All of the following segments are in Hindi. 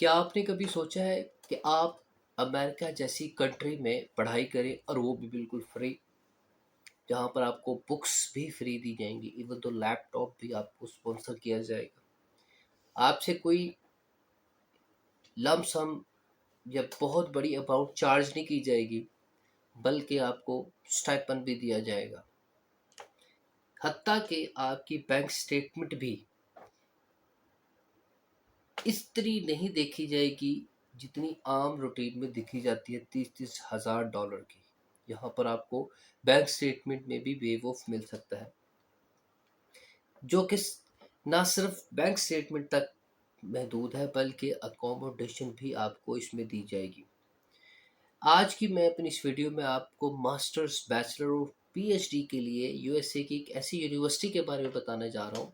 क्या आपने कभी सोचा है कि आप अमेरिका जैसी कंट्री में पढ़ाई करें और वो भी बिल्कुल फ्री, जहाँ पर आपको बुक्स भी फ्री दी जाएँगी, इवन तो लैपटॉप भी आपको स्पॉन्सर किया जाएगा। आपसे कोई लम सम या बहुत बड़ी अमाउंट चार्ज नहीं की जाएगी, बल्कि आपको स्टाइपेंड भी दिया जाएगा। हत्ता कि आपकी बैंक स्टेटमेंट भी इतनी नहीं देखी जाएगी जितनी आम रूटीन में दिखी जाती है 30-30 हज़ार डॉलर की। यहाँ पर आपको बैंक स्टेटमेंट में भी वेव ऑफ मिल सकता है, जो कि ना सिर्फ बैंक स्टेटमेंट तक महदूद है बल्कि अकोमोडेशन भी आपको इसमें दी जाएगी। आज की मैं अपनी इस वीडियो में आपको मास्टर्स, बैचलर और पीएचडी के लिए यूएसए की एक ऐसी यूनिवर्सिटी के बारे में बताने जा रहा हूँ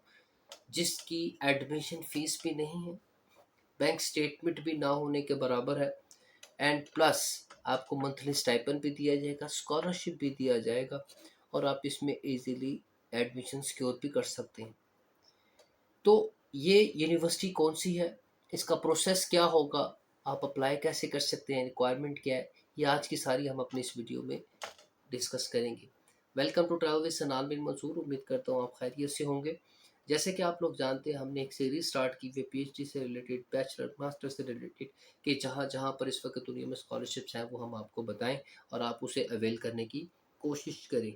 जिसकी एडमिशन फीस भी नहीं है, बैंक स्टेटमेंट भी ना होने के बराबर है, एंड प्लस आपको मंथली स्टाइपेंड भी दिया जाएगा, स्कॉलरशिप भी दिया जाएगा और आप इसमें इजीली एडमिशन सिक्योर भी कर सकते हैं। तो ये यूनिवर्सिटी कौन सी है, इसका प्रोसेस क्या होगा, आप अप्लाई कैसे कर सकते हैं, रिक्वायरमेंट क्या है, ये आज की सारी हम अपनी इस वीडियो में डिस्कस करेंगे। वेलकम टू ट्रैवल विद सनाल बिन मंसूर। उम्मीद करता हूँ आप खैरियत से होंगे। जैसे कि आप लोग जानते हैं, हमने एक सीरीज स्टार्ट की हुई पीएचडी से रिलेटेड, बैचलर मास्टर से रिलेटेड, कि जहाँ जहाँ पर इस वक्त दुनिया में स्कॉलरशिप्स हैं वो हम आपको बताएं और आप उसे अवेल करने की कोशिश करें।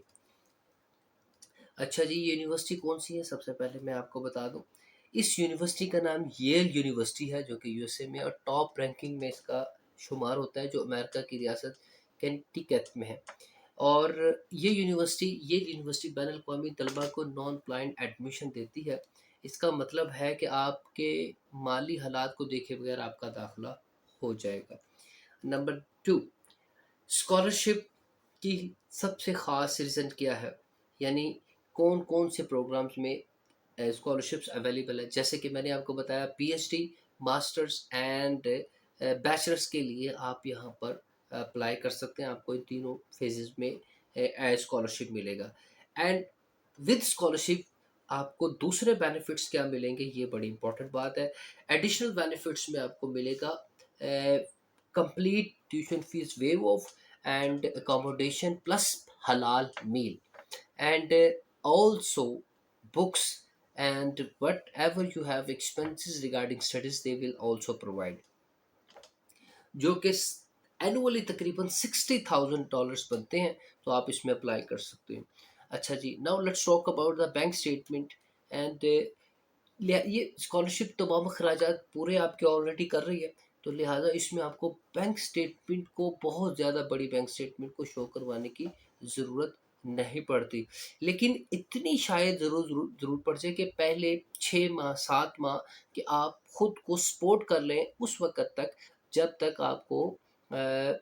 अच्छा जी, ये यूनिवर्सिटी कौन सी है, सबसे पहले मैं आपको बता दूं। इस यूनिवर्सिटी का नाम येल यूनिवर्सिटी है, जो कि यूएसए में और टॉप रैंकिंग में इसका शुमार होता है, जो अमेरिका की रियासत कैंटिकट में है। और ये यूनिवर्सिटी बैन अवी तलबा को नॉन ब्लाइंड एडमिशन देती है। इसका मतलब है कि आपके माली हालात को देखे बगैर आपका दाखिला हो जाएगा। नंबर टू, स्कॉलरशिप की सबसे ख़ास रीज़न क्या है, यानी कौन कौन से प्रोग्राम्स में स्कॉलरशिप्स अवेलेबल है। जैसे कि मैंने आपको बताया, पीएचडी, मास्टर्स एंड बैचलर्स के लिए आप यहाँ पर अप्लाई कर सकते हैं। आपको इन तीनों फेजेस में स्कॉलरशिप मिलेगा। एंड विद स्कॉलरशिप आपको दूसरे बेनिफिट्स क्या मिलेंगे, ये बड़ी इंपॉर्टेंट बात है। एडिशनल बेनिफिट्स में आपको मिलेगा complete tuition fees wave of and accommodation plus halal meal, and also books and whatever you have expenses regarding studies they will also provide, जो कि एनुअली तकरीबन $60,000 बनते हैं। तो आप इसमें अप्लाई कर सकते हैं। अच्छा जी, now let's talk about the bank statement. And ये स्कॉलरशिप तमाम अखराजात पूरे आपके ऑलरेडी कर रही है, तो लिहाजा इसमें आपको बैंक स्टेटमेंट को, बहुत ज़्यादा बड़ी बैंक स्टेटमेंट को शो करवाने की ज़रूरत नहीं पड़ती। लेकिन इतनी शायद ज़रूर पड़ जाए कि पहले 6 माह 7 माह कि आप खुद को सपोर्ट कर लें उस वक़्त तक, जब तक आपको अ,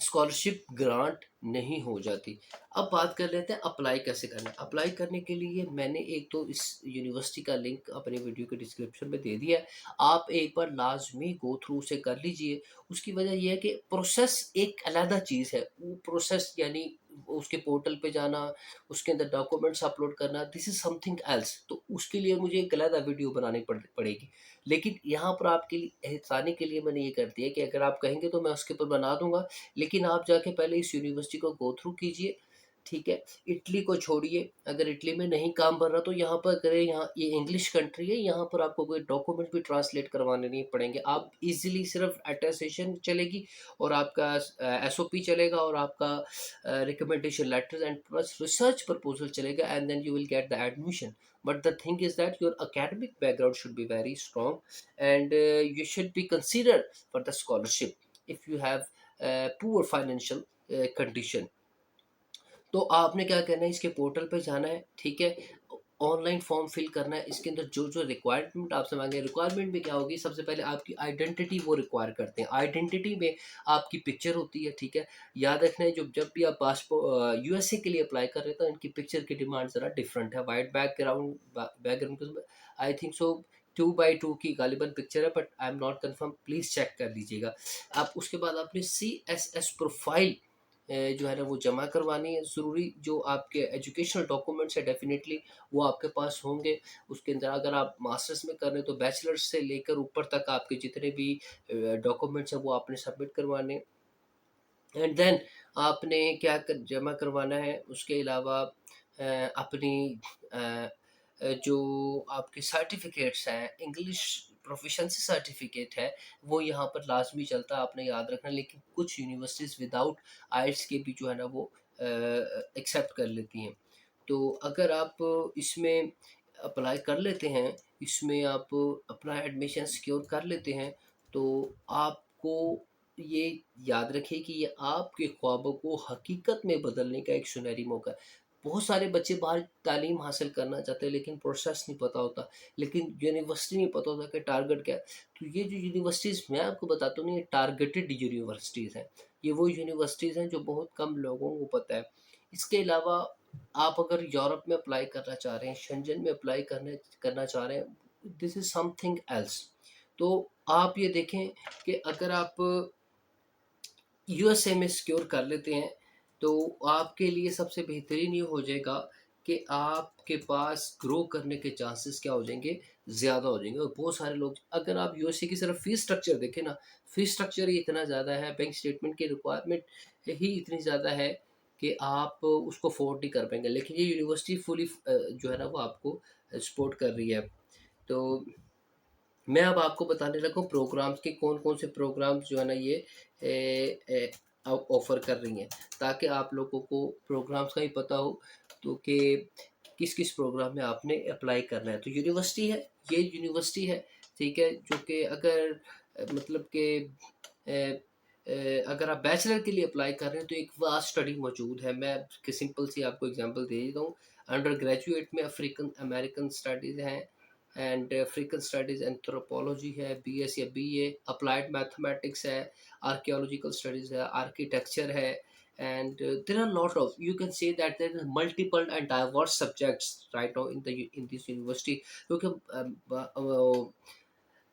स्कॉलरशिप ग्रांट नहीं हो जाती। अब बात कर लेते हैं अप्लाई कैसे करना है। अप्लाई करने के लिए मैंने एक तो इस यूनिवर्सिटी का लिंक अपने वीडियो के डिस्क्रिप्शन में दे दिया है। आप एक बार लाज़मी गो थ्रू उसे कर लीजिए। उसकी वजह ये है कि प्रोसेस एक अलग चीज़ है। वो प्रोसेस यानी उसके पोर्टल पे जाना, उसके अंदर डॉक्यूमेंट्स अपलोड करना, दिस इज़ समथिंग एल्स। तो उसके लिए मुझे एक अलग वीडियो बनानी पड़ेगी। लेकिन यहाँ पर आपके लिए आसानी के लिए मैंने ये कर दिया कि अगर आप कहेंगे तो मैं उसके ऊपर बना दूँगा। लेकिन आप जाके पहले इस यूनिवर्सिटी को गो थ्रू कीजिए, ठीक है? इटली को छोड़िए, अगर इटली में नहीं काम बन रहा तो यहाँ पर करें। यहाँ ये इंग्लिश कंट्री है, यहाँ पर आपको कोई डॉक्यूमेंट भी ट्रांसलेट करवाने नहीं पड़ेंगे। आप इज़िली सिर्फ अटेस्टेशन चलेगी और आपका एसओपी चलेगा और आपका recommendation letters and plus research proposal चलेगा, and then you will get the admission. But the thing is that your academic background should be very strong, and you should be considered for the scholarship if you have poor financial condition। तो आपने क्या करना है, इसके पोर्टल पे जाना है, ठीक है? ऑनलाइन फॉर्म फिल करना है। इसके अंदर जो जो रिक्वायरमेंट आपसे मांगे, रिक्वायरमेंट में क्या होगी, सबसे पहले आपकी आइडेंटिटी वो रिक्वायर करते हैं। आइडेंटिटी में आपकी पिक्चर होती है, ठीक है? याद रखना है, जब भी आप पासपोर्ट यूएसए के लिए अप्लाई कर रहे हैं तो इनकी पिक्चर की डिमांड ज़रा डिफरेंट है। White background I think so 2x2 की गालिबन पिक्चर है, but I am not confirm, please check कर लीजिएगा आप। उसके बाद आपने CSS प्रोफाइल जो है ना वो जमा करवानी है। ज़रूरी जो आपके एजुकेशनल डॉक्यूमेंट्स है डेफ़िनेटली वो आपके पास होंगे। उसके अंदर अगर आप मास्टर्स में कर रहे हैं तो बैचलर्स से लेकर ऊपर तक आपके जितने भी डॉक्यूमेंट्स हैं वो आपने सबमिट करवाने। एंड देन आपने क्या जमा करवाना है उसके अलावा अपनी अ, जो आपके सर्टिफिकेट्स हैं, इंग्लिश प्रोफिशिएंसी सर्टिफिकेट है, वो यहाँ पर लाजमी चलता है, आपने याद रखना। लेकिन कुछ यूनिवर्सिटीज़ विदाउट आइल्स के भी जो है ना वो एक्सेप्ट कर लेती हैं। तो अगर आप इसमें अप्लाई कर लेते हैं, इसमें आप अपना एडमिशन सिक्योर कर लेते हैं, तो आपको ये याद रखिए कि ये आपके ख्वाबों को हकीकत में बदलने का एक सुनहरी मौका है। बहुत सारे बच्चे बाहर तालीम हासिल करना चाहते हैं लेकिन प्रोसेस नहीं पता होता, लेकिन यूनिवर्सिटी नहीं पता होता कि टारगेट क्या है। तो ये जो यूनिवर्सिटीज़ मैं आपको बताता हूँ ना, ये टारगेटेड यूनिवर्सिटीज़ हैं। ये वो यूनिवर्सिटीज़ हैं जो बहुत कम लोगों को पता है। इसके अलावा आप अगर यूरोप में अप्लाई करना चाह रहे हैं, शेंजन में अप्लाई करना चाह रहे हैं, दिस इज़ समथिंग एल्स। तो आप ये देखें कि अगर आप यूएसए में सिक्योर कर लेते हैं तो आपके लिए सबसे बेहतरीन ये हो जाएगा कि आपके पास ग्रो करने के चांसेस क्या हो जाएंगे, ज़्यादा हो जाएंगे। और बहुत सारे लोग, अगर आप यूएसए की सिर्फ फीस स्ट्रक्चर देखें ना, फीस स्ट्रक्चर ही इतना ज़्यादा है, बैंक स्टेटमेंट की रिक्वायरमेंट ही इतनी ज़्यादा है कि आप उसको अफोर्ड नहीं कर पाएंगे। लेकिन ये यूनिवर्सिटी फुली जो है ना वो आपको सपोर्ट कर रही है। तो मैं अब आपको बताने लगा हूँ प्रोग्राम्स के कौन-कौन से प्रोग्राम्स जो है ना ये ऑफ़र कर रही हैं, ताकि आप लोगों को प्रोग्राम्स का ही पता हो तो कि किस-किस प्रोग्राम में आपने अप्लाई करना है। तो यूनिवर्सिटी है, ये यूनिवर्सिटी है, ठीक है? जो कि अगर मतलब कि अगर आप बैचलर के लिए अप्लाई कर रहे हैं तो एक वास्ट स्टडी मौजूद है। मैं सिंपल सी आपको एग्ज़ाम्पल दे देता हूँ। अंडर ग्रेजुएट में अफ्रीकन अमेरिकन स्टडीज़ हैं एंड अफ्रीकन स्टडीज़, एंथ्रोपोलॉजी है, बीएस या बीए, अप्लाइड मैथमेटिक्स है, आर्कियोलॉजिकल स्टडीज़ है, आर्किटेक्चर है, and there are lot of, you can say that there is multiple and diverse subjects right now in this university. क्योंकि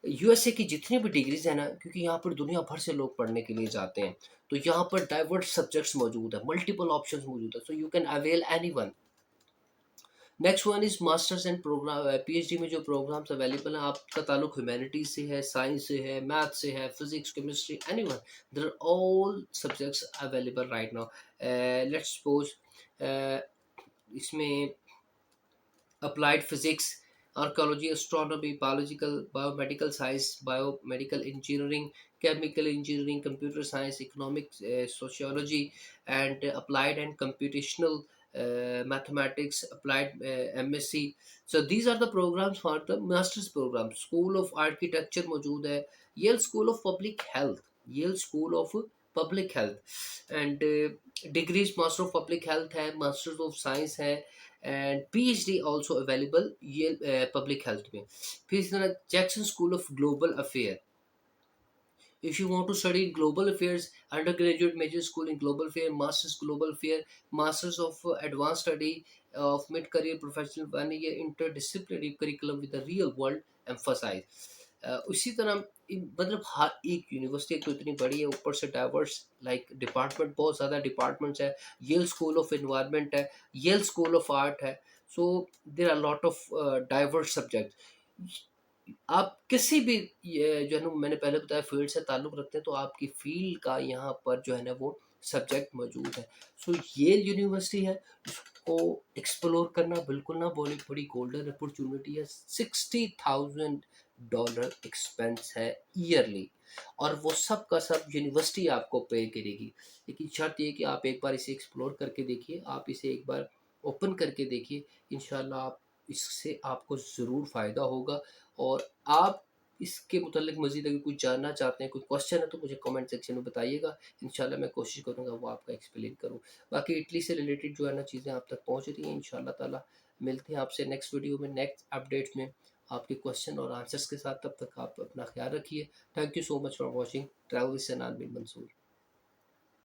यूएसए की जितनी भी डिग्रीज है ना, क्योंकि यहाँ पर दुनिया भर से लोग पढ़ने के लिए जाते हैं, तो यहाँ पर डाइवर्स सब्जेक्ट्स मौजूद है, मल्टीपल ऑप्शंस मौजूद है, so you can avail any one. Next one is masters and program, PhD में जो प्रोग्राम्स अवेलेबल हैं, आपका ताल्लुक ह्यूमैनिटीज से है, साइंस से है, मैथ से है, physics, chemistry, anyone, there are all subjects available right now. Let's suppose इसमें applied physics, archaeology, astronomy, biological biomedical science, biomedical engineering, chemical engineering, computer science, economics, sociology and applied and computational mathematics, applied MSc. So these are the programs for the master's program. School of Architecture मौजूद है, Yale School of Public Health, Yale School of Public Health, and degrees Master of Public Health है, Masters of Science है, एंड पीएचडी ऑल्सो अवेलेबल ये पब्लिक हेल्थ में। फिर इस तरह Jackson school of global affair, if you want to study global affairs, undergraduate major school in global affair, masters global affair, masters of advanced study of mid career professional, 1 year interdisciplinary curriculum with a real world emphasize। उसी तरह मतलब हर एक यूनिवर्सिटी एक तो इतनी बड़ी है, ऊपर से डाइवर्स लाइक डिपार्टमेंट, बहुत ज़्यादा डिपार्टमेंट्स है। येल स्कूल ऑफ एनवायरनमेंट है, येल स्कूल ऑफ आर्ट है, so there are lot of diverse subject. आप किसी भी ये जो है ना मैंने पहले बताया फील्ड से ताल्लुक़ रखते हैं, तो आपकी फ़ील्ड का यहाँ पर जो है ना वो सब्जेक्ट मौजूद है। सो येल यूनिवर्सिटी है, इसको एक्सप्लोर करना बिल्कुल ना भूलें, बड़ी गोल्डन अपॉर्च्युनिटी है। $60,000 एक्सपेंस है ईयरली, और वो सब का सब यूनिवर्सिटी आपको पे करेगी। लेकिन शर्त ये है कि आप एक बार इसे एक्सप्लोर करके देखिए, आप इसे एक बार ओपन करके देखिए, इंशाल्लाह आप इससे आपको ज़रूर फ़ायदा होगा। और आप इसके मुतल्लिक़ मज़ीद अगर कुछ जानना चाहते हैं, कोई क्वेश्चन है, तो मुझे कमेंट सेक्शन में बताइएगा। इंशाल्लाह मैं कोशिश करूँगा वो आपका एक्सप्लेन करूँ। बाकी इटली से रिलेटेड जो है ना चीज़ें आप तक पहुँच रही हैं, इंशाल्लाह ताला मिलते हैं आपसे नेक्स्ट वीडियो में, नेक्स्ट अपडेट्स में आपके क्वेश्चन और आंसर्स के साथ। तब तक आप अपना ख़्याल रखिए। Thank you so much for watching. Travel with सनान बिन मंसूर।